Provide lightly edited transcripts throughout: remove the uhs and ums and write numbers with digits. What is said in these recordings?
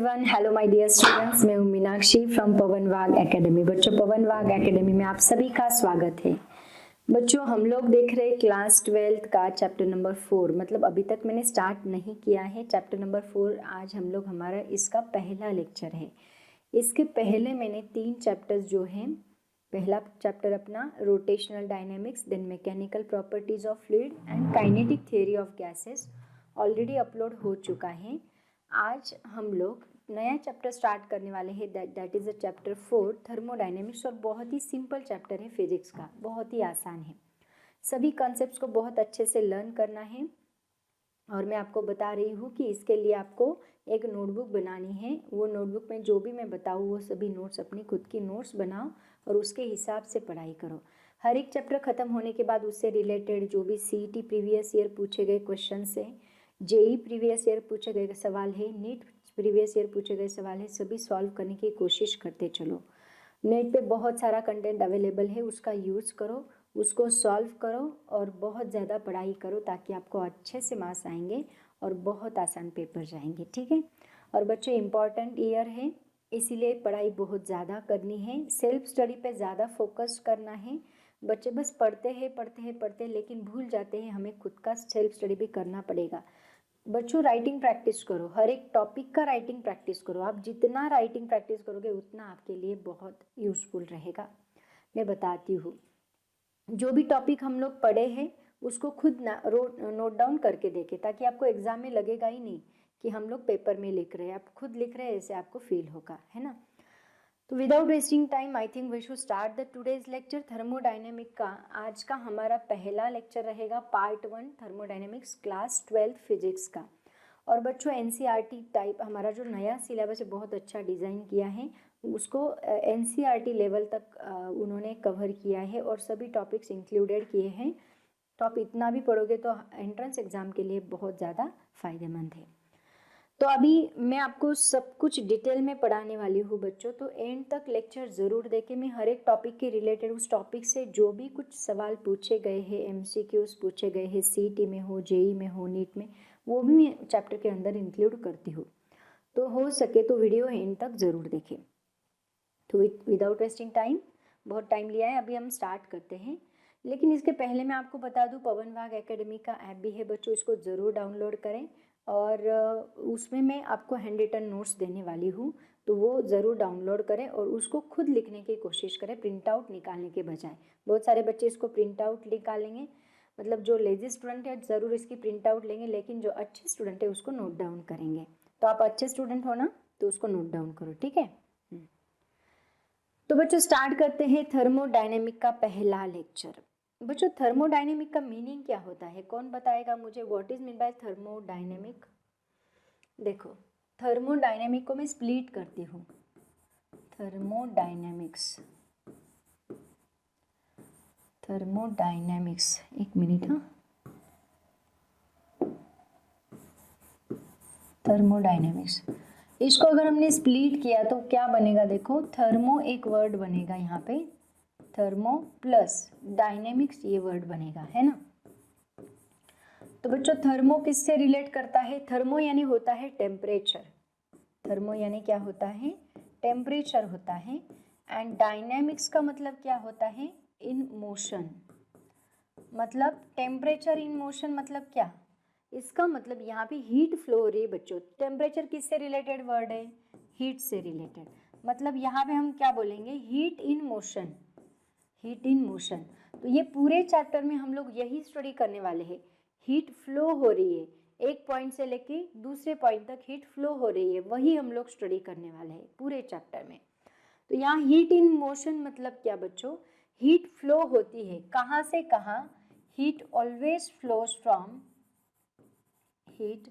Everyone, hello my dear students. मैं हूं Meenakshi from Pavan Wagh academy. बच्चों, पवन वाघ एकेडमी में आप सभी का स्वागत है। बच्चों, हम लोग देख रहे हैं क्लास 12th का चैप्टर नंबर 4। मतलब अभी तक मैंने स्टार्ट नहीं किया है चैप्टर नंबर 4। आज हम लोग हमारा इसका पहला लेक्चर है। इसके पहले मैंने 3 चैप्टर्स जो हैं, पहला चैप्टर अपना rotational dynamics, then mechanical properties of fluid and kinetic theory of gases already upload हो चुका है। आज हम लोग नया चैप्टर स्टार्ट करने वाले हैं, that is a chapter 4 thermodynamics. और बहुत ही सिंपल चैप्टर है फिजिक्स का, बहुत ही आसान है। सभी कॉन्सेप्ट्स को बहुत अच्छे से लर्न करना है। और मैं आपको बता रही हूँ कि इसके लिए आपको एक नोटबुक बनानी है। वो नोटबुक में जो भी मैं बताऊँ वो सभी नोट्स, अपनी खुद की नोट्स बनाओ और उसके हिसाब से पढ़ाई करो। हर एक चैप्टर ख़त्म होने के बाद उससे रिलेटेड जो भी CET प्रीवियस ईयर पूछे गए क्वेश्चन है, JEE प्रीवियस ईयर पूछे गए सवाल है, नीट प्रीवियस ईयर पूछे गए सवाल है, सभी सॉल्व करने की कोशिश करते चलो। नेट पे बहुत सारा कंटेंट अवेलेबल है, उसका यूज़ करो, उसको सॉल्व करो और बहुत ज़्यादा पढ़ाई करो ताकि आपको अच्छे से मार्क्स आएंगे और बहुत आसान पेपर जाएंगे, ठीक है। और बच्चों, इम्पॉर्टेंट ईयर है, इसीलिए पढ़ाई बहुत ज़्यादा करनी है। सेल्फ स्टडी पे ज़्यादा फोकस करना है। बच्चे बस पढ़ते हैं लेकिन भूल जाते हैं, हमें खुद का सेल्फ स्टडी भी करना पड़ेगा। बच्चों, राइटिंग प्रैक्टिस करो, हर एक टॉपिक का राइटिंग प्रैक्टिस करो। आप जितना राइटिंग प्रैक्टिस करोगे उतना आपके लिए बहुत यूज़फुल रहेगा। मैं बताती हूँ, जो भी टॉपिक हम लोग पढ़े हैं उसको खुद नोट डाउन करके देखें, ताकि आपको एग्जाम में लगेगा ही नहीं कि हम लोग पेपर में लिख रहे हैं, आप खुद लिख रहे हैं, ऐसे आपको फील होगा, है ना। तो without wasting time I think we should start the today's lecture. Thermodynamic का आज का हमारा पहला लेक्चर रहेगा, पार्ट 1 थर्मोडायनेमिक्स क्लास 12 फिजिक्स का। और बच्चों, NCERT टाइप हमारा जो नया सिलेबस है बहुत अच्छा डिज़ाइन किया है, उसको NCERT लेवल तक उन्होंने कवर किया है और सभी टॉपिक्स इंक्लूडेड किए हैं। तो आप इतना भी पढ़ोगे तो एंट्रेंस एग्ज़ाम के लिए बहुत ज़्यादा फायदेमंद है। तो अभी मैं आपको सब कुछ डिटेल में पढ़ाने वाली हूँ बच्चों, तो एंड तक लेक्चर ज़रूर देखें। मैं हर एक टॉपिक के रिलेटेड, उस टॉपिक से जो भी कुछ सवाल पूछे गए हैं, MCQs पूछे गए हैं, CET में हो, JEE में हो, नीट में, वो भी मैं चैप्टर के अंदर इंक्लूड करती हूँ। तो हो सके तो वीडियो एंड तक ज़रूर देखें। तो विदाउट वेस्टिंग टाइम, बहुत टाइम लिया है, अभी हम स्टार्ट करते हैं। लेकिन इसके पहले मैं आपको बता दूं, पवन वाघ एकेडमी का ऐप भी है बच्चों, इसको ज़रूर डाउनलोड करें। और उसमें मैं आपको हैंड रिटन नोट्स देने वाली हूँ, तो वो ज़रूर डाउनलोड करें और उसको खुद लिखने की कोशिश करें, प्रिंट आउट निकालने के बजाय। बहुत सारे बच्चे इसको प्रिंट आउट निकालेंगे, मतलब जो लेजी स्टूडेंट है ज़रूर इसकी प्रिंट आउट लेंगे, लेकिन जो अच्छे स्टूडेंट है उसको नोट डाउन करेंगे। तो आप अच्छे स्टूडेंट हो ना, तो उसको नोट डाउन करो, ठीक है। तो बच्चों, स्टार्ट करते हैं थर्मोडायनेमिक का पहला लेक्चर। बच्चों, थर्मोडायनेमिक का मीनिंग क्या होता है, कौन बताएगा मुझे? What is mean by thermodynamic? देखो, थर्मोडायनेमिक को मैं स्प्लिट करती हूँ। थर्मोडायनेमिक्स, एक मिनट, हाँ। थर्मोडायनेमिक्स, इसको अगर हमने स्प्लिट किया तो क्या बनेगा? देखो, थर्मो एक वर्ड बनेगा यहाँ पे, थर्मो प्लस डायनेमिक्स ये वर्ड बनेगा, है ना। तो बच्चों, थर्मो किससे रिलेट करता है? थर्मो यानी होता है टेम्परेचर। थर्मो यानी क्या होता है? टेम्परेचर होता है। एंड डायनेमिक्स का मतलब क्या होता है? In motion. मतलब टेम्परेचर इन मोशन मतलब क्या? इसका मतलब यहाँ पे हीट फ्लो हो रही है बच्चों। टेम्परेचर किससे रिलेटेड वर्ड है? हीट से रिलेटेड। मतलब यहाँ पे हम क्या बोलेंगे? Heat in motion. Heat in motion. तो ये पूरे चैप्टर में हम लोग यही स्टडी करने वाले हैं। हीट फ्लो हो रही है, एक पॉइंट से लेके दूसरे पॉइंट तक हीट फ्लो हो रही है, वही हम लोग स्टडी करने वाले हैं पूरे चैप्टर में। तो यहाँ हीट इन मोशन मतलब क्या बच्चों? हीट फ्लो होती है, कहाँ से कहाँ? Heat always flows from, heat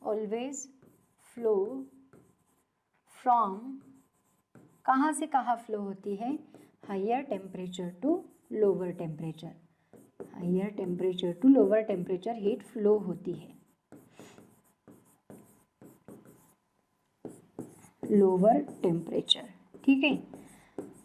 always flow from, कहाँ से कहाँ फ्लो होती है? Higher temperature to lower temperature. Higher temperature to lower temperature heat flow होती है। लोअर टेम्परेचर, ठीक है।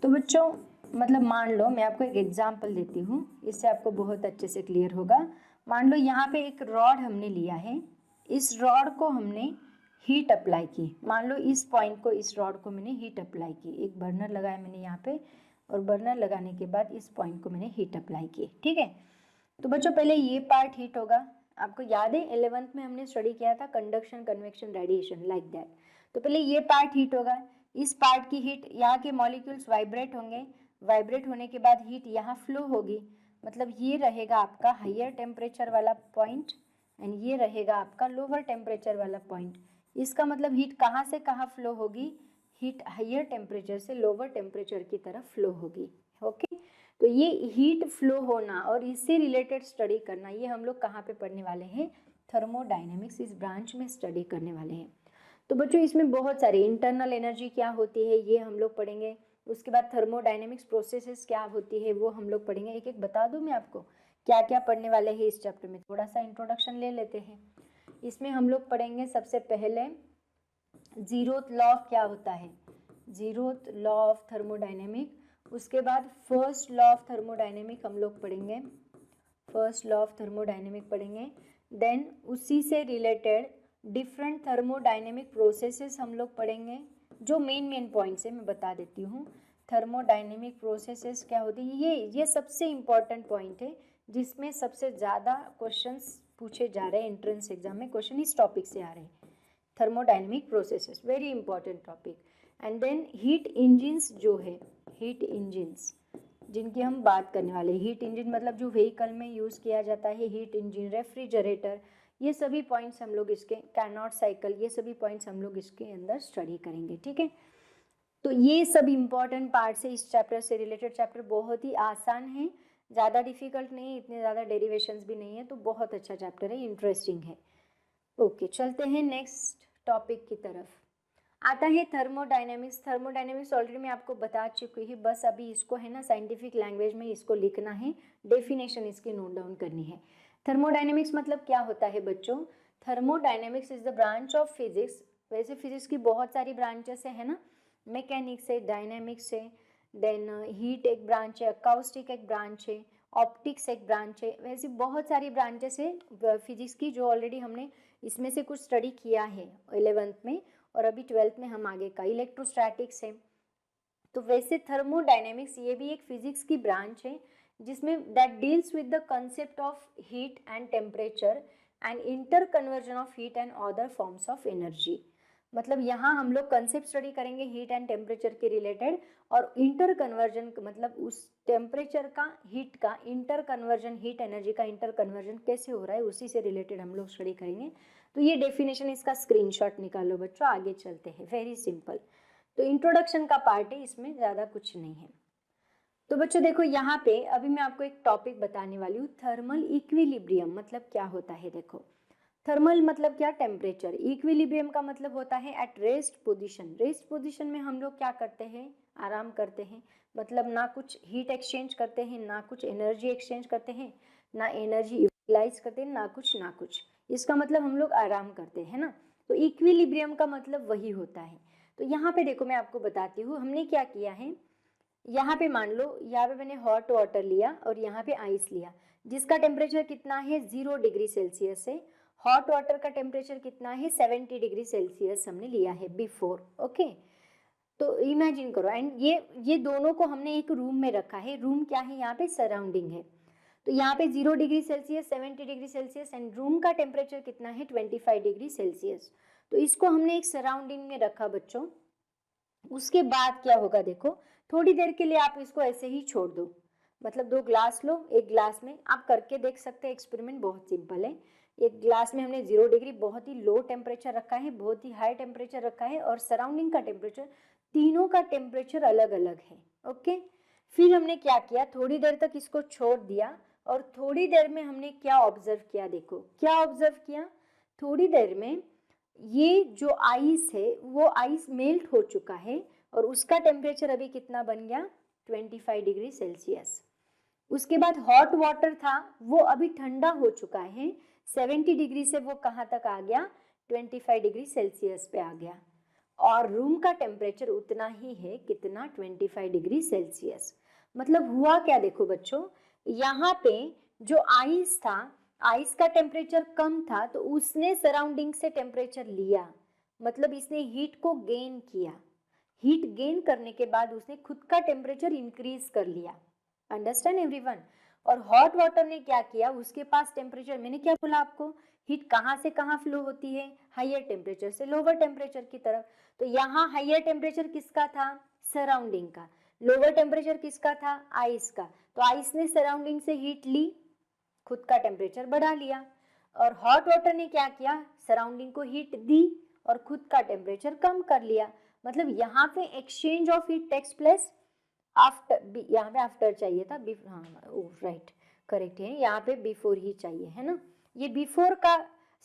तो बच्चों, मतलब मान लो, मैं आपको एक एग्जांपल देती हूँ, इससे आपको बहुत अच्छे से क्लियर होगा। मान लो यहाँ पे एक रॉड हमने लिया है, इस रॉड को हमने हीट अप्लाई की, मान लो इस पॉइंट को, इस रॉड को मैंने हीट अप्लाई की, एक बर्नर लगाया मैंने यहाँ पे, और बर्नर लगाने के बाद इस पॉइंट को मैंने हीट अप्लाई की, ठीक है। तो बच्चों पहले ये पार्ट हीट होगा, आपको याद है 11th में हमने स्टडी किया था conduction, convection, radiation, like that. तो पहले ये पार्ट हीट होगा, इस पार्ट की हीट, यहाँ के मॉलिक्यूल्स वाइब्रेट होंगे, वाइब्रेट होने के बाद हीट यहाँ फ्लो होगी, मतलब ये रहेगा आपका हायर टेम्परेचर वाला पॉइंट एंड ये रहेगा आपका लोअर टेम्परेचर वाला पॉइंट। इसका मतलब हीट कहाँ से कहाँ फ्लो होगी, हीट हायर टेम्परेचर से लोअर टेम्परेचर की तरफ फ्लो होगी, ओके। तो ये हीट फ्लो होना और इससे रिलेटेड स्टडी करना, ये हम लोग कहाँ पे पढ़ने वाले हैं, थर्मोडायनेमिक्स इस ब्रांच में स्टडी करने वाले हैं। तो बच्चों इसमें बहुत सारे इंटरनल एनर्जी क्या होती है ये हम लोग पढ़ेंगे, उसके बाद थर्मोडायनेमिक्स प्रोसेसेस क्या होती है वो हम लोग पढ़ेंगे। एक एक बता दूं मैं आपको क्या क्या पढ़ने वाले हैं इस चैप्टर में, थोड़ा सा इंट्रोडक्शन ले लेते हैं। इसमें हम लोग पढ़ेंगे सबसे पहले जीरोथ लॉ क्या होता है, जीरोथ लॉ ऑफ थर्मोडायनेमिक। उसके बाद फर्स्ट लॉ ऑफ थर्मोडायनेमिक हम लोग पढ़ेंगे, फर्स्ट लॉ ऑफ थर्मोडायनेमिक पढ़ेंगे। देन उसी से रिलेटेड डिफरेंट थर्मोडायनेमिक प्रोसेसेस हम लोग पढ़ेंगे, जो मेन पॉइंट्स है मैं बता देती हूँ। थर्मोडायनेमिक प्रोसेसेस क्या होती है, ये सबसे इम्पॉर्टेंट पॉइंट है जिसमें सबसे ज़्यादा क्वेश्चंस पूछे जा रहे हैं एंट्रेंस एग्जाम में, क्वेश्चन इस टॉपिक से आ रहे हैं, thermodynamic processes, very important topic. And then heat engines जो है, हीट इंजिन्स जिनकी हम बात करने वाले हैं, हीट इंजन मतलब जो व्हीकल में यूज़ किया जाता है, हीट इंजन, रेफ्रिजरेटर, ये सभी पॉइंट्स हम लोग इसके, कैनॉट साइकिल, ये सभी पॉइंट्स हम लोग इसके अंदर स्टडी करेंगे, ठीक है। तो ये सब इम्पॉर्टेंट पार्ट्स है इस चैप्टर से रिलेटेड। चैप्टर बहुत ही आसान है, ज़्यादा डिफिकल्ट नहीं है, इतने ज़्यादा डेरिवेशंस भी नहीं है, तो बहुत अच्छा चैप्टर है, इंटरेस्टिंग है। ओके चलते हैं नेक्स्ट टॉपिक की तरफ। आता है थर्मोडायनेमिक्स। थर्मोडायनेमिक्स ऑलरेडी मैं आपको बता चुकी हूँ, बस अभी इसको है ना साइंटिफिक लैंग्वेज में इसको लिखना है, डेफिनेशन इसकी नोट डाउन करनी है। थर्मोडायनेमिक्स मतलब क्या होता है बच्चों, thermodynamics is the branch of physics. वैसे फिजिक्स की बहुत सारी ब्रांचेस है ना, मैकेनिक्स है, डायनेमिक्स है, देन हीट एक ब्रांच है, अकाउस्टिक एक ब्रांच है, ऑप्टिक्स एक ब्रांच है, वैसे बहुत सारी ब्रांचेस है फिजिक्स की जो ऑलरेडी हमने इसमें से कुछ स्टडी किया है 11th में, और अभी 12th में हम आगे का इलेक्ट्रोस्टैटिक्स है। तो वैसे थर्मोडायनेमिक्स ये भी एक फिजिक्स की ब्रांच है जिसमें that deals with the concept of heat and temperature and inter conversion of heat and other forms of energy. मतलब यहाँ हम लोग कंसेप्ट स्टडी करेंगे हीट एंड टेम्परेचर के रिलेटेड, और इंटर कन्वर्जन मतलब उस टेम्परेचर का, हीट का इंटर कन्वर्जन, हीट एनर्जी का इंटर कन्वर्जन कैसे हो रहा है उसी से रिलेटेड हम लोग स्टडी करेंगे। तो ये डेफिनेशन, इसका स्क्रीनशॉट निकालो बच्चों, आगे चलते हैं, वेरी सिंपल। तो इंट्रोडक्शन का पार्ट है, इसमें ज़्यादा कुछ नहीं है। तो बच्चों देखो यहाँ पे अभी मैं आपको एक टॉपिक बताने वाली हूँ, थर्मल इक्विलिब्रियम मतलब क्या होता है। देखो थर्मल मतलब क्या, टेम्परेचर, इक्विलिब्रियम का मतलब होता है at rest position. Rest position में हम लोग क्या करते हैं, आराम करते हैं, मतलब ना कुछ हीट एक्सचेंज करते हैं, ना कुछ एनर्जी एक्सचेंज करते हैं, ना एनर्जी यूटिलाइज करते हैं, ना कुछ, इसका मतलब हम लोग आराम करते हैं ना। तो इक्विलिब्रियम का मतलब वही होता है। तो यहाँ पे देखो मैं आपको बताती हूँ हमने क्या किया है। यहाँ पे मान लो, यहाँ पे मैंने हॉट वाटर लिया और यहाँ पे आइस लिया, जिसका टेम्परेचर कितना है 0 डिग्री सेल्सियस है। हॉट वाटर का टेम्परेचर कितना है 70 डिग्री सेल्सियस हमने लिया है बिफोर, ओके। तो इमेजिन करो, एंड ये दोनों को हमने एक रूम में रखा है। रूम क्या है, यहाँ पे सराउंडिंग है। तो यहाँ पे 0 degree Celsius, 70 degree Celsius and room का टेम्परेचर कितना है 25 डिग्री सेल्सियस। तो इसको हमने एक सराउंडिंग में रखा बच्चों। उसके बाद क्या होगा देखो, थोड़ी देर के लिए आप इसको ऐसे ही छोड़ दो, मतलब 2 ग्लास लो, एक ग्लास में आप करके देख सकते हैं, एक्सपेरिमेंट बहुत सिंपल है। एक ग्लास में हमने 0 डिग्री बहुत ही लो टेम्परेचर रखा है, बहुत ही हाई टेम्परेचर रखा है, और सराउंडिंग का टेम्परेचर, तीनों का टेम्परेचर अलग अलग है, ओके। फिर हमने क्या किया, थोड़ी देर तक इसको छोड़ दिया, और थोड़ी देर में हमने क्या ऑब्जर्व किया, देखो क्या ऑब्जर्व किया। थोड़ी देर में ये जो आइस है वो आइस मेल्ट हो चुका है, और उसका टेम्परेचर अभी कितना बन गया 25 डिग्री सेल्सियस। उसके बाद हॉट वाटर था वो अभी ठंडा हो चुका है, 70 डिग्री से वो कहाँ तक आ गया 25 डिग्री सेल्सियस पे आ गया, और रूम का टेम्परेचर उतना ही है, कितना 25 डिग्री सेल्सियस। मतलब हुआ क्या देखो बच्चों, यहाँ पे जो आइस था, आइस का टेम्परेचर कम था तो उसने सराउंडिंग से टेम्परेचर लिया, मतलब इसने हीट को गेन किया। हीट गेन करने के बाद उसने खुद का टेम्परेचर इंक्रीज कर लिया। Understand everyone. और हॉट वाटर ने क्या किया, उसके पास टेम्परेचर, मैंने क्या बोला आपको, हीट कहाँ से कहाँ फ्लो होती है, हायर टेम्परेचर से लोअर टेम्परेचर की तरफ। तो यहाँ हायर टेम्परेचर किसका था, सराउंडिंग का। लोअर टेम्परेचर किसका था, आइस का। तो आइस ने सराउंडिंग से हीट ली, खुद का टेम्परेचर बढ़ा लिया। और हॉट वाटर ने क्या किया, सराउंडिंग को हीट दी और खुद का टेम्परेचर कम कर लिया। मतलब यहाँ पे exchange of heat takes place after, यहाँ पे आफ्टर चाहिए था, हाँ राइट करेक्ट है, यहाँ पे बिफोर ही चाहिए है ना। ये बिफोर का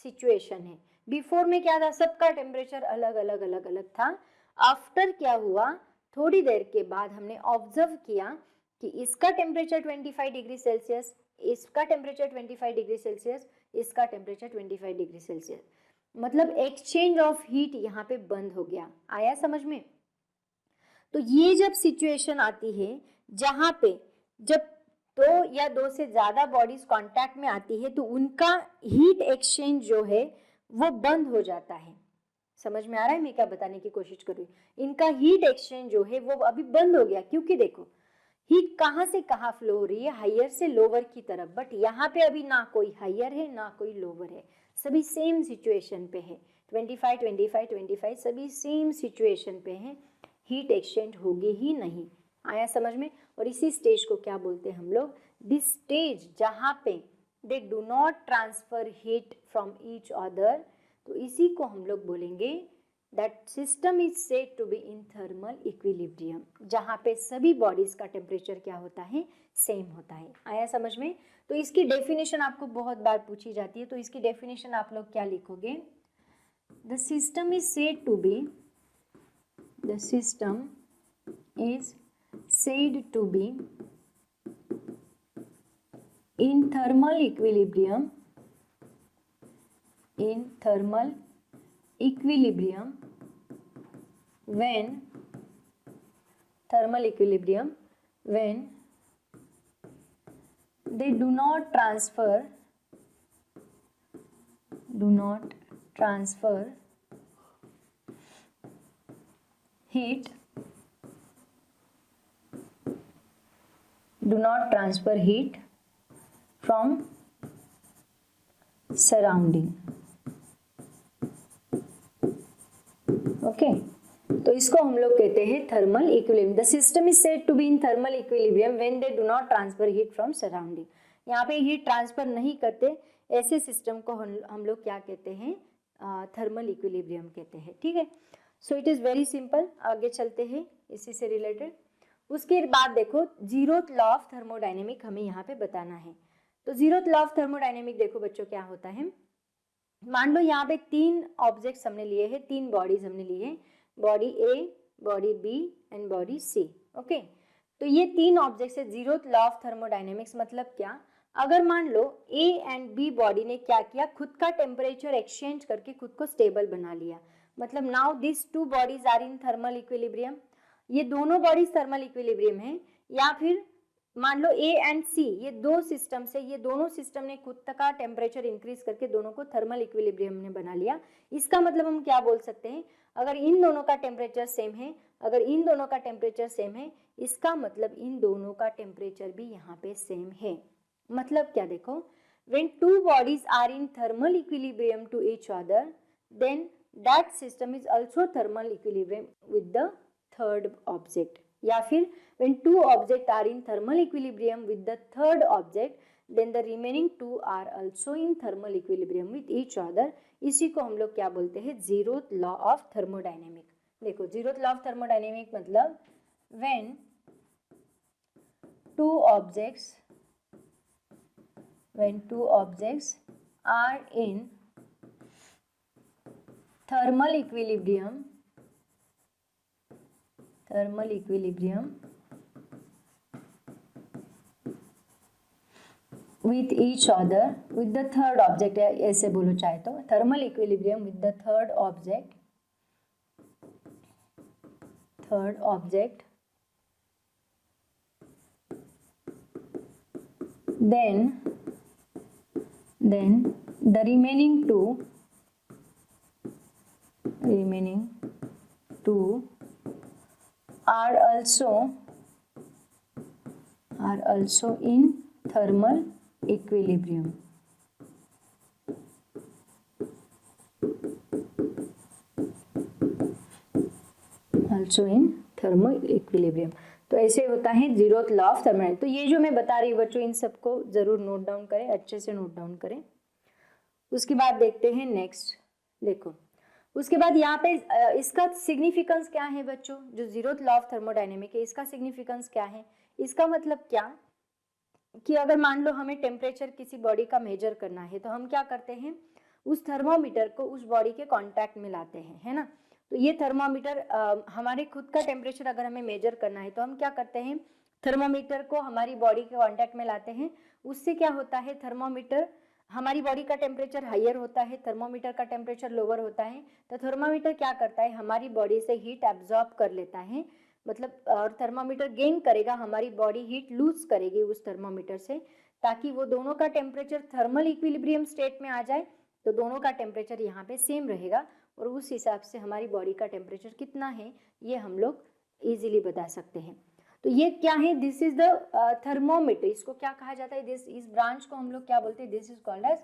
सिचुएशन है। बिफोर में क्या था, सबका टेम्परेचर अलग अलग अलग अलग था। आफ्टर क्या हुआ, थोड़ी देर के बाद हमने ऑब्जर्व किया कि इसका टेम्परेचर 25 डिग्री सेल्सियस, इसका टेम्परेचर 25 डिग्री सेल्सियस, इसका टेम्परेचर 25 डिग्री सेल्सियस। मतलब एक्सचेंज ऑफ हीट यहाँ पे बंद हो गया। आया समझ में। तो ये जब सिचुएशन आती है जहां पे जब दो या दो से ज्यादा बॉडीज कांटेक्ट में आती है तो उनका हीट एक्सचेंज जो है वो बंद हो जाता है। समझ में आ रहा है मैं क्या बताने की कोशिश कर रही हूँ। इनका हीट एक्सचेंज जो है वो अभी बंद हो गया, क्योंकि देखो हीट कहाँ से कहाँ फ्लो हो रही है, हायर से लोअर की तरफ। बट यहाँ पे अभी ना कोई हायर है ना कोई लोअर है, सभी सेम सिचुएशन पे है। 25 25 25 सभी सेम सिचुएशन पे है, हीट एक्सचेंज होगी ही नहीं। आया समझ में। और इसी स्टेज को क्या बोलते हैं हम लोग, दिस स्टेज जहाँ पे they do not transfer heat from each other, तो इसी को हम लोग बोलेंगे that system is said to be in thermal equilibrium, जहाँ पे सभी बॉडीज का टेम्परेचर क्या होता है, सेम होता है। आया समझ में। तो इसकी डेफिनेशन आपको बहुत बार पूछी जाती है, तो इसकी डेफिनेशन आप लोग क्या लिखोगे, the system is said to be, the system is said to be in thermal equilibrium, in thermal equilibrium when thermal equilibrium when they do not transfer heat, do not transfer heat from surrounding. Okay तो इसको हम लोग कहते हैं thermal equilibrium. The system is said to be in thermal equilibrium when they do not transfer heat from surrounding. यहाँ पे heat transfer नहीं करते, ऐसे सिस्टम को हम लोग क्या कहते हैं, थर्मल इक्विलिब्रियम कहते हैं। ठीक है, so it is very simple. आगे चलते हैं इसी से रिलेटेड। उसके बाद देखो जीरोथ लॉ ऑफ थर्मोडायनेमिक हमें यहाँ पे बताना है। तो जीरोथ लॉ ऑफ थर्मोडायनेमिक देखो बच्चों क्या होता है, मान लो यहाँ पे तीन ऑब्जेक्ट्स हमने लिए हैं, तीन बॉडीज हमने ली है, body A, body B and body C. Okay, तो ये तीन ऑब्जेक्ट्स है। जीरोथ लॉ ऑफ थर्मोडायनेमिक्स मतलब क्या, अगर मान लो ए एंड बी बॉडी ने क्या किया, खुद का टेम्परेचर एक्सचेंज करके खुद को स्टेबल बना लिया। मतलब now this two bodies are in thermal equilibrium, ये दोनों बॉडीज थर्मल इक्विलिब्रियम है। या फिर मान लो ए एंड सी, ये दो सिस्टम से, ये दोनों सिस्टम ने खुद का टेम्परेचर इंक्रीज करके दोनों को थर्मल इक्विलिब्रियम ने बना लिया। इसका मतलब हम क्या बोल सकते हैं, अगर इन दोनों का टेम्परेचर सेम है, अगर इन दोनों का टेम्परेचर सेम है, इसका मतलब इन दोनों का टेम्परेचर भी यहाँ पे सेम है। मतलब क्या देखो, when two bodies are in thermal equilibrium to each other, then that system is also thermal equilibrium with the third object. या फिर when two objects are in thermal equilibrium with the third object, then the remaining two are also in thermal equilibrium with each other. इसी को हम लोग क्या बोलते हैं, zeroth law of thermodynamic. देखो जीरोथ लॉ ऑफ थर्मोडायनेमिक मतलब when two objects are in thermal equilibrium with each other, with the third object, ऐसे बोलो चाहे तो, thermal equilibrium with the third object, then the remaining remaining two are also in thermal equilibrium. Also in thermal equilibrium. तो ऐसे होता है zeroth law of thermodynamics. तो ये जो मैं बता रही हूँ बच्चों, इन सबको जरूर नोट डाउन करें, अच्छे से नोट डाउन करें। उसके बाद देखते हैं नेक्स्ट। देखो उसके बाद यहाँ पे इसका सिग्निफिकेंस क्या है बच्चों, जो जीरोथ लॉ ऑफ थर्मोडायनेमिक है इसका सिग्निफिकेंस क्या है। इसका मतलब क्या कि अगर मान लो हमें टेम्परेचर किसी बॉडी का मेजर करना है तो हम क्या करते हैं, उस थर्मोमीटर को उस बॉडी के कांटेक्ट में लाते हैं, है ना। तो ये थर्मोमीटर हमारे खुद का टेम्परेचर अगर हमें मेजर करना है तो हम क्या करते हैं, थर्मोमीटर को हमारी बॉडी के कांटेक्ट में लाते हैं। उससे क्या होता है, थर्मोमीटर हमारी बॉडी का टेम्परेचर हायर होता है, थर्मोमीटर का टेम्परेचर लोअर होता है। तो थर्मोमीटर क्या करता है, हमारी बॉडी से हीट एब्जॉर्ब कर लेता है, मतलब और थर्मोमीटर गेन करेगा, हमारी बॉडी हीट लूज करेगी उस थर्मोमीटर से, ताकि वो दोनों का टेम्परेचर थर्मल इक्विलिब्रियम स्टेट में आ जाए। तो दोनों का टेम्परेचर यहाँ पे सेम रहेगा और उस हिसाब से हमारी बॉडी का टेम्परेचर कितना है ये हम लोग इजीली बता सकते हैं। तो ये क्या है, दिस इज द थर्मोमीटर। इसको क्या कहा जाता है, इस ब्रांच को हम लोग क्या बोलते हैं, this is called as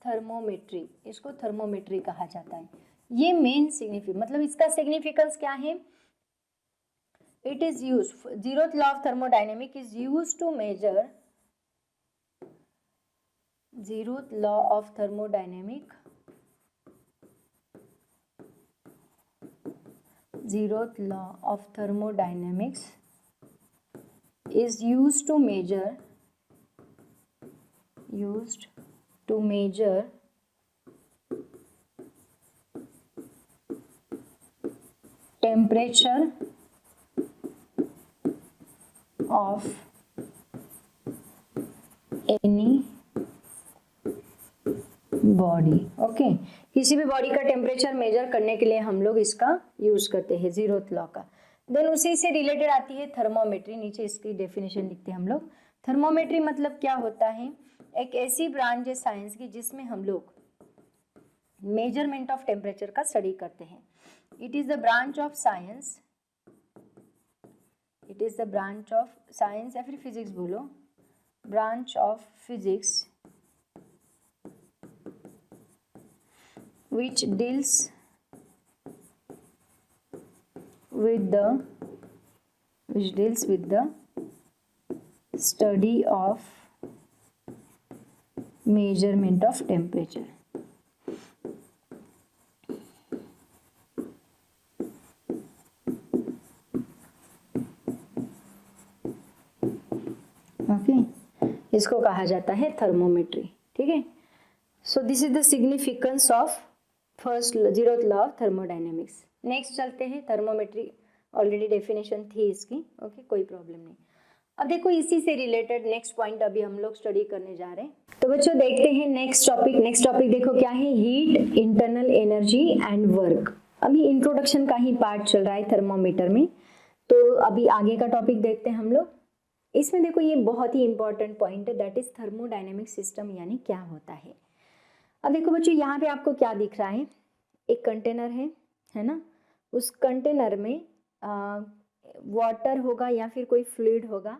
thermometry. इसको थर्मोमेट्री कहा जाता है। ये मेन सिग्निफिकेंस, मतलब इसका सिग्निफिकेंस क्या है, it is used, zeroth law of thermodynamic is used to measure, zeroth law of thermodynamic, zeroth law of thermodynamics is used to measure temperature of any body. Okay, किसी भी body का temperature measure करने के लिए हम लोग इसका use करते हैं जीरोथ लॉ का। देन उसी से रिलेटेड आती है थर्मोमेट्री। नीचे इसकी डेफिनेशन लिखते हैं हम लोग। थर्मोमेट्री मतलब क्या होता है, एक ऐसी ब्रांच है साइंस की जिसमें हम लोग मेजरमेंट ऑफ टेम्परेचर का स्टडी करते हैं। It is the branch of science, it is the branch of science या फिर फिजिक्स बोलो, branch of physics which deals with the study of measurement of temperature। Okay, इसको कहा जाता है थर्मोमेट्री। ठीक है, so this is the significance of first zeroth law of thermodynamics. Next चलते हैं, थर्मोमेट्री ऑलरेडी डेफिनेशन थी इसकी। ओके, कोई प्रॉब्लम नहीं। अब देखो इसी से रिलेटेड नेक्स्ट पॉइंट अभी हम लोग स्टडी करने जा रहे हैं। तो बच्चों देखते हैं नेक्स्ट टॉपिक। नेक्स्ट टॉपिक देखो क्या है, heat, internal energy and work. अभी इंट्रोडक्शन का ही पार्ट चल रहा है थर्मोमीटर में, तो अभी आगे का टॉपिक देखते हैं हम लोग। इसमें देखो ये बहुत ही इंपॉर्टेंट पॉइंट है, दैट इज थर्मोडायनेमिक सिस्टम, यानी क्या होता है। अब देखो बच्चों यहाँ पे आपको क्या दिख रहा है, एक कंटेनर है ना। उस कंटेनर में वाटर होगा या फिर कोई फ्लूइड होगा,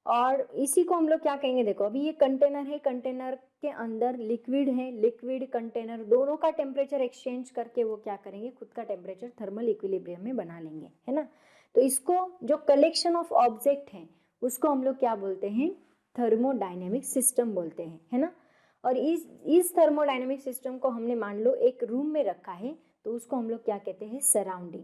और इसी को हम लोग क्या कहेंगे, देखो अभी ये कंटेनर है, कंटेनर के अंदर लिक्विड है, लिक्विड कंटेनर दोनों का टेम्परेचर एक्सचेंज करके वो क्या करेंगे, खुद का टेम्परेचर थर्मल इक्विलिब्रियम में बना लेंगे, है ना। तो इसको जो कलेक्शन ऑफ ऑब्जेक्ट है उसको हम लोग क्या बोलते हैं, थर्मोडायनेमिक सिस्टम बोलते हैं, है ना। और इस थर्मोडायनेमिक सिस्टम को हमने मान लो एक रूम में रखा है, तो उसको हम लोग क्या कहते हैं, सराउंडिंग।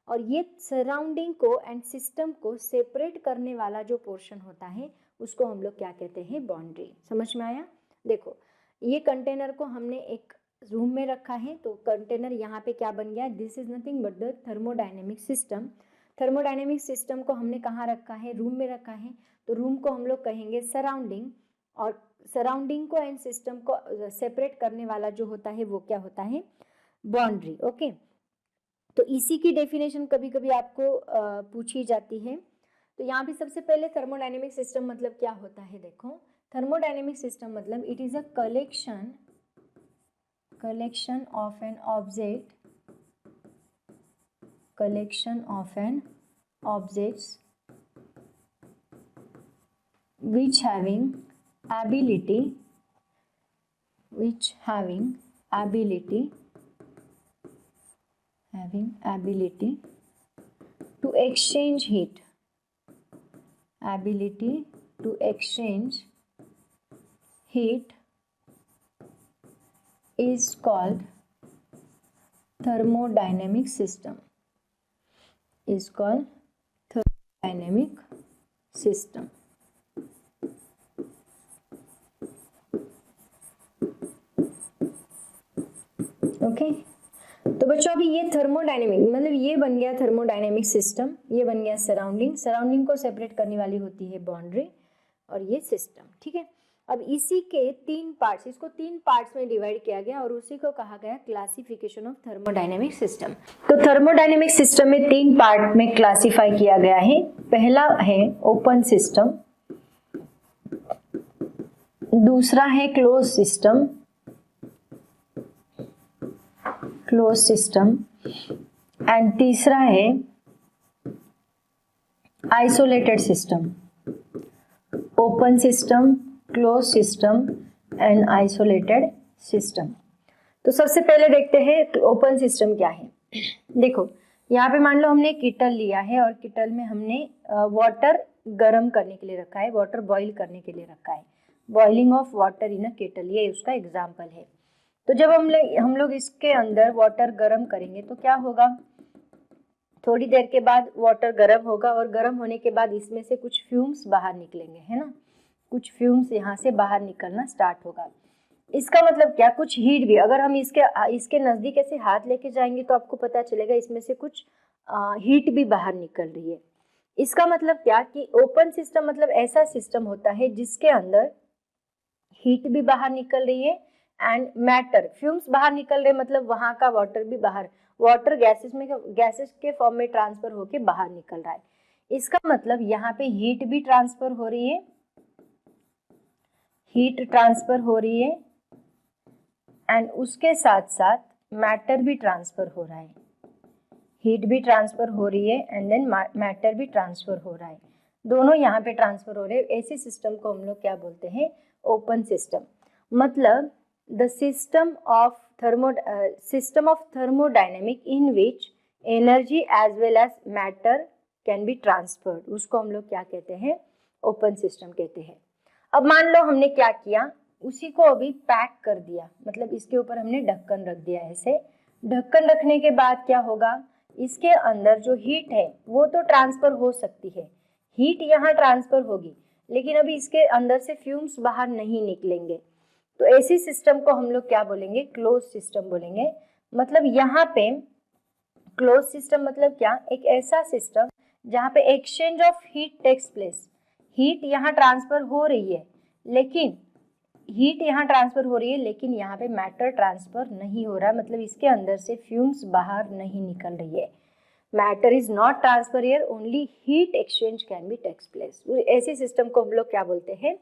और ये सराउंडिंग को एंड सिस्टम को सेपरेट करने वाला जो पोर्शन होता है उसको हम लोग क्या कहते हैं, बाउंड्री। समझ में आया। देखो ये कंटेनर को हमने एक रूम में रखा है, तो कंटेनर यहाँ पे क्या बन गया, this is nothing but the thermodynamic system. Thermodynamic system को हमने कहाँ रखा है, रूम में रखा है, तो रूम को हम लोग कहेंगे सराउंडिंग। और सराउंडिंग को एंड सिस्टम को सेपरेट करने वाला जो होता है वो क्या होता है, बाउंड्री। ओके, तो इसी की डेफिनेशन कभी कभी आपको पूछी जाती है। तो यहाँ पे सबसे पहले थर्मोडायनेमिक सिस्टम मतलब क्या होता है, देखो थर्मोडायनेमिक सिस्टम मतलब it is a collection of an object collection of an objects which having ability to exchange heat, is called thermodynamic system. Okay तो बच्चों अभी ये थर्मोडायनेमिक मतलब ये बन गया थर्मोडायनेमिक सिस्टम, ये बन गया सराउंडिंग को सेपरेट करने वाली होती है बाउंड्री, और ये सिस्टम, ठीक है। अब इसी के तीन पार्ट्स, इसको तीन पार्ट्स में डिवाइड किया गया और उसी को कहा गया क्लासिफिकेशन ऑफ थर्मोडायनेमिक सिस्टम। तो थर्मोडायनेमिक सिस्टम में तीन पार्ट में क्लासिफाई किया गया है। पहला है ओपन सिस्टम, दूसरा है क्लोज सिस्टम एंड तीसरा है isolated system. Open system, close system and isolated system. तो सबसे पहले देखते हैं ओपन सिस्टम क्या है। देखो यहाँ पे मान लो हमने किटल लिया है और किटल में हमने वाटर गर्म करने के लिए रखा है, वाटर बॉईल करने के लिए रखा है। Boiling of water in a kettle, ये उसका एग्जाम्पल है। तो जब हम लोग इसके अंदर वाटर गर्म करेंगे तो क्या होगा, थोड़ी देर के बाद वाटर गर्म होगा और गर्म होने के बाद इसमें से कुछ फ्यूम्स बाहर निकलेंगे, है ना, कुछ फ्यूम्स यहाँ से बाहर निकलना स्टार्ट होगा। इसका मतलब क्या, कुछ हीट भी, अगर हम इसके नज़दीक ऐसे हाथ लेके जाएंगे तो आपको पता चलेगा इसमें से कुछ हीट भी बाहर निकल रही है। इसका मतलब क्या कि ओपन सिस्टम मतलब ऐसा सिस्टम होता है जिसके अंदर हीट भी बाहर निकल रही है एंड मैटर फ्यूम्स बाहर निकल रहे, मतलब वहां का वाटर भी बाहर, वाटर गैसेस के फॉर्म में ट्रांसफर होके बाहर निकल रहा है। इसका मतलब यहाँ पे हीट भी ट्रांसफर हो रही है, एंड उसके साथ साथ मैटर भी ट्रांसफर हो रहा है। हीट भी ट्रांसफर हो रही है एंड देन मैटर भी ट्रांसफर हो रहा है, दोनों यहाँ पे ट्रांसफर हो रहे हैं। ऐसे सिस्टम को हम लोग क्या बोलते हैं, ओपन सिस्टम। मतलब the system of thermodynamic in which energy as well as matter can be transferred, उसको हम लोग क्या कहते हैं, ओपन सिस्टम कहते हैं। अब मान लो हमने क्या किया, उसी को अभी पैक कर दिया, मतलब इसके ऊपर हमने ढक्कन रख दिया। ऐसे ढक्कन रखने के बाद क्या होगा, इसके अंदर जो हीट है वो तो ट्रांसफर हो सकती है, हीट यहाँ ट्रांसफर होगी, लेकिन अभी इसके अंदर से फ्यूम्स बाहर नहीं निकलेंगे। तो ऐसी सिस्टम को हम लोग क्या बोलेंगे, क्लोज सिस्टम बोलेंगे। मतलब यहाँ पे क्लोज सिस्टम मतलब क्या, एक ऐसा सिस्टम जहाँ पे exchange of heat takes place, heat यहाँ ट्रांसफर हो रही है लेकिन यहाँ पे मैटर ट्रांसफर नहीं हो रहा, मतलब इसके अंदर से फ्यूम्स बाहर नहीं निकल रही है। Matter is not transfer here, only heat exchange can be takes place. ऐसे सिस्टम को हम लोग क्या बोलते हैं,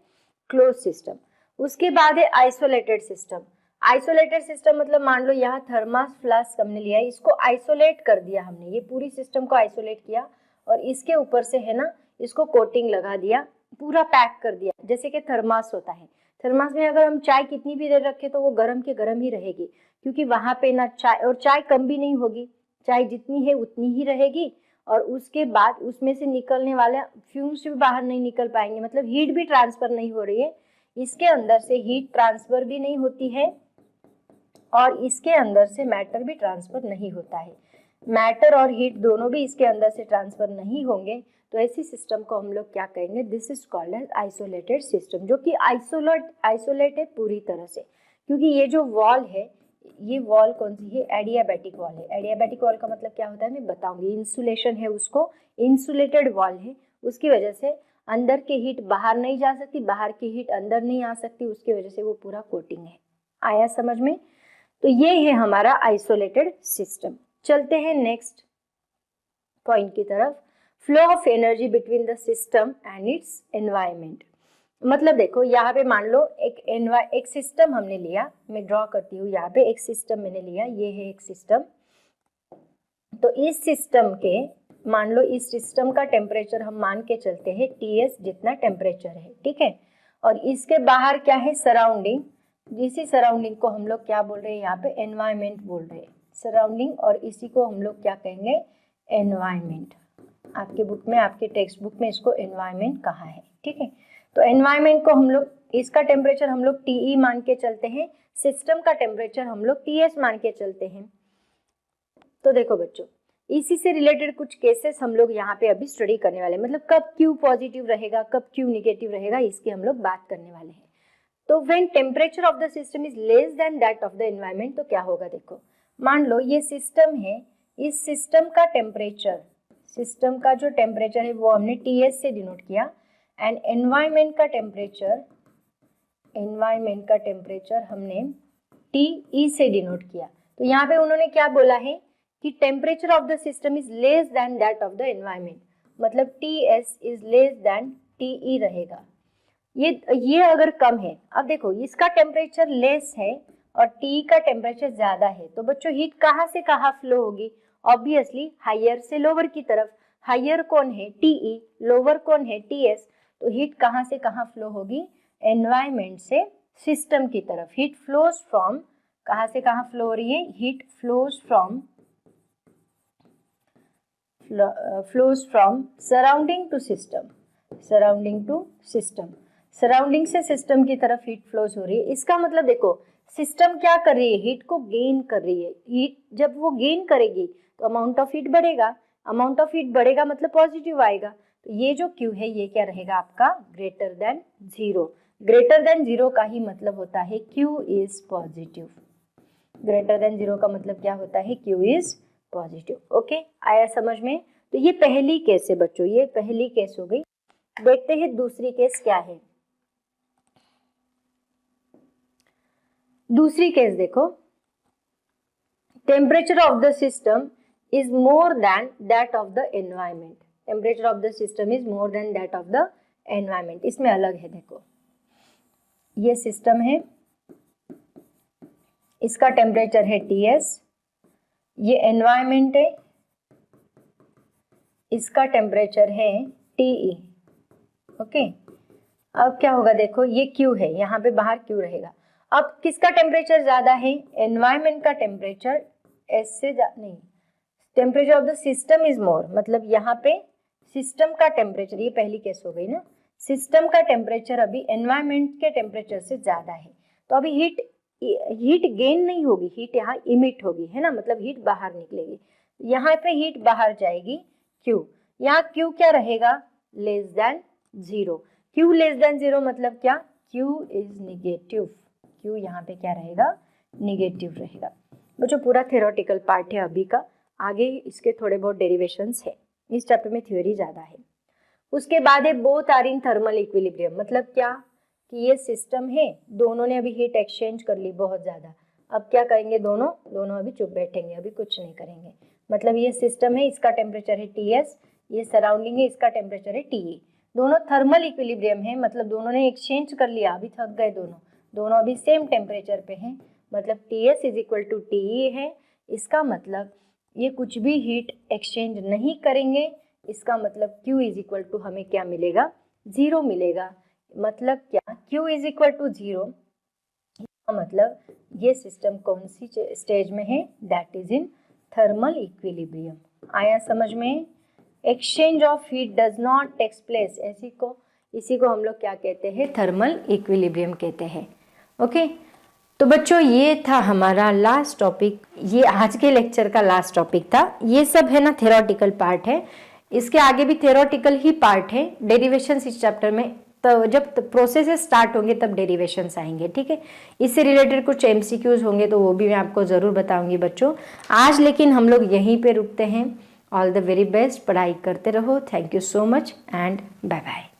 क्लोज सिस्टम। उसके बाद है आइसोलेटेड सिस्टम। आइसोलेटेड सिस्टम मतलब मान लो यहाँ थर्मस फ्लास्क हमने लिया है, इसको आइसोलेट कर दिया हमने, ये पूरी सिस्टम को आइसोलेट किया और इसके ऊपर से है ना इसको कोटिंग लगा दिया, पूरा पैक कर दिया। जैसे कि थर्मस होता है, थर्मस में अगर हम चाय कितनी भी देर रखें तो वो गर्म के गर्म ही रहेगी, क्योंकि वहां पे ना चाय कम भी नहीं होगी, चाय जितनी है उतनी ही रहेगी और उसके बाद उसमें से निकलने वाले फ्यूम्स भी बाहर नहीं निकल पाएंगे, मतलब हीट भी ट्रांसफर नहीं हो रही है, इसके अंदर से हीट ट्रांसफर भी नहीं होती है और इसके अंदर से मैटर भी ट्रांसफर नहीं होता है। मैटर और हीट दोनों भी इसके अंदर से ट्रांसफर नहीं होंगे, तो ऐसी सिस्टम को हम लोग क्या कहेंगे, this is called as isolated system, जो कि आइसोलेट है पूरी तरह से। क्योंकि ये जो वॉल है, ये वॉल कौन सी है, एडियाबैटिक वॉल है। एडियाबैटिक वॉल का मतलब क्या होता है मैं बताऊंगी, इंसुलेशन है उसको, इंसुलेटेड वॉल है, उसकी वजह से अंदर की हीट बाहर नहीं जा सकती, बाहर की हीट अंदर नहीं आ सकती, उसकी वजह से वो पूरा कोटिंग है। आया समझ में? तो ये है हमारा आइसोलेटेड सिस्टम। चलते हैं नेक्स्ट पॉइंट की तरफ, flow of energy between the system and its environment. मतलब देखो यहाँ पे मान लो एक सिस्टम हमने लिया, मैं ड्रॉ करती हूँ यहाँ पे, एक सिस्टम मैंने लिया, ये है एक सिस्टम, तो इस सिस्टम के, मान लो इस सिस्टम का टेम्परेचर हम मान के चलते हैं Ts जितना टेम्परेचर है, ठीक है। और इसके बाहर क्या है, सराउंडिंग। इसी सराउंडिंग को हम लोग क्या बोल रहे हैं, यहाँ पे एनवायरमेंट बोल रहे हैं, सराउंडिंग। और इसी को हम लोग क्या कहेंगे, एनवायरमेंट। आपके बुक में, आपके टेक्स्ट बुक में इसको एनवायरमेंट कहा है, ठीक है। तो एनवायरमेंट को हम लोग, इसका टेम्परेचर हम लोग TE मान के चलते हैं, सिस्टम का टेम्परेचर हम लोग TS मान के चलते हैं। तो देखो बच्चों, इसी से रिलेटेड कुछ केसेस हम लोग यहाँ पे अभी स्टडी करने वाले हैं, मतलब कब Q पॉजिटिव रहेगा, कब Q निगेटिव रहेगा, इसकी हम लोग बात करने वाले हैं। तो when temperature of the system is less than that of the environment, तो क्या होगा, देखो मान लो ये सिस्टम है, इस सिस्टम का टेम्परेचर, सिस्टम का जो टेम्परेचर है वो हमने TS से डिनोट किया, एंड एनवायरमेंट का टेम्परेचर, एनवायरमेंट का टेम्परेचर हमने TE से डिनोट किया। तो यहाँ पे उन्होंने क्या बोला है कि temperature of the system is less than that of the environment, मतलब TS is less than TE रहेगा। ये अगर कम है, अब देखो इसका टेम्परेचर लेस है और TE का टेम्परेचर ज्यादा है, तो बच्चों हीट कहाँ से कहाँ फ्लो होगी, ऑब्वियसली हायर से लोअर की तरफ। हायर कौन है, TE, लोअर कौन है, TS। तो हीट कहाँ से कहाँ फ्लो होगी, एनवायरमेंट से सिस्टम की तरफ। हीट फ्लोज फ्रॉम, कहाँ से कहाँ फ्लो हो रही है, heat flows from surrounding to system, surrounding to system, surrounding से सिस्टम की तरफ हीट फ्लोज हो रही है। इसका मतलब देखो सिस्टम क्या कर रही है, हीट को गेन कर रही है। हीट जब वो गेन करेगी तो अमाउंट ऑफ हीट बढ़ेगा, अमाउंट ऑफ हीट बढ़ेगा मतलब पॉजिटिव आएगा। तो ये जो Q है ये क्या रहेगा आपका, ग्रेटर देन 0। ग्रेटर देन 0 का ही मतलब होता है Q is positive. Greater than 0 का मतलब क्या होता है, Q इज पॉजिटिव। ओके, आया समझ में। तो ये पहली केस है बच्चों, ये पहली केस हो गई। देखते हैं दूसरी केस क्या है। दूसरी केस देखो, temperature of the system is more than that of the environment. Temperature of the system is more than that of the environment. इसमें अलग है, देखो ये सिस्टम है, इसका टेम्परेचर है TS, ये एनवायरमेंट है, इसका टेम्परेचर है TE। ओके, अब क्या होगा, देखो ये Q है, यहाँ पे बाहर Q रहेगा। अब किसका टेम्परेचर ज्यादा है, एनवायरमेंट का टेम्परेचर S से नहीं, temperature of the system is more, मतलब यहाँ पे सिस्टम का टेम्परेचर, ये पहली केस हो गई ना, सिस्टम का टेम्परेचर अभी एनवायरमेंट के टेम्परेचर से ज्यादा है। तो अभी हीट गेन नहीं होगी, हीट यहाँ इमिट होगी, है ना, मतलब हीट बाहर निकलेगी। यहाँ पे हीट बाहर जाएगी Q, यहाँ Q क्या रहेगा, less than 0। Q less than 0 मतलब क्या, Q इज निगेटिव। Q यहाँ पे क्या रहेगा, निगेटिव रहेगा। बच्चों पूरा थ्योरेटिकल पार्ट है अभी का, आगे इसके थोड़े बहुत डेरिवेशंस है, इस चैप्टर में थ्योरी ज्यादा है। उसके बाद है both are in thermal equilibrium, मतलब क्या कि ये सिस्टम है, दोनों ने अभी हीट एक्सचेंज कर ली बहुत ज्यादा। अब क्या करेंगे, दोनों अभी चुप बैठेंगे, अभी कुछ नहीं करेंगे। मतलब ये सिस्टम है, इसका टेम्परेचर है TS, ये सराउंडिंग है, इसका टेम्परेचर है TE। दोनों थर्मल इक्विलिब्रियम है, मतलब दोनों ने एक्सचेंज कर लिया, अभी थक गए दोनों अभी सेम टेम्परेचर पे हैं, मतलब TS is equal to TE है। इसका मतलब ये कुछ भी हीट एक्सचेंज नहीं करेंगे, इसका मतलब Q इज इक्वल टू हमें क्या मिलेगा, 0 मिलेगा। मतलब क्या, Q इज इक्वल टू 0, मतलब ये सिस्टम कौन सी स्टेज में है, that is in thermal equilibrium. आया समझ में। Exchange of heat does not takes place, इसी को हम लोग क्या कहते हैं, थर्मल इक्विलिब्रियम कहते हैं। ओके, तो बच्चों ये था हमारा लास्ट टॉपिक, ये आज के लेक्चर का लास्ट टॉपिक था। ये सब है ना थ्योरेटिकल पार्ट है, इसके आगे भी थ्योरेटिकल ही पार्ट है। डेरिवेशंस इस चैप्टर में तो जब प्रोसेसेस स्टार्ट होंगे तब डेरिवेशंस आएंगे, ठीक है। इससे रिलेटेड कुछ MCQs होंगे तो वो भी मैं आपको ज़रूर बताऊंगी बच्चों। आज लेकिन हम लोग यहीं पे रुकते हैं। ऑल द वेरी बेस्ट, पढ़ाई करते रहो। Thank you so much and bye bye.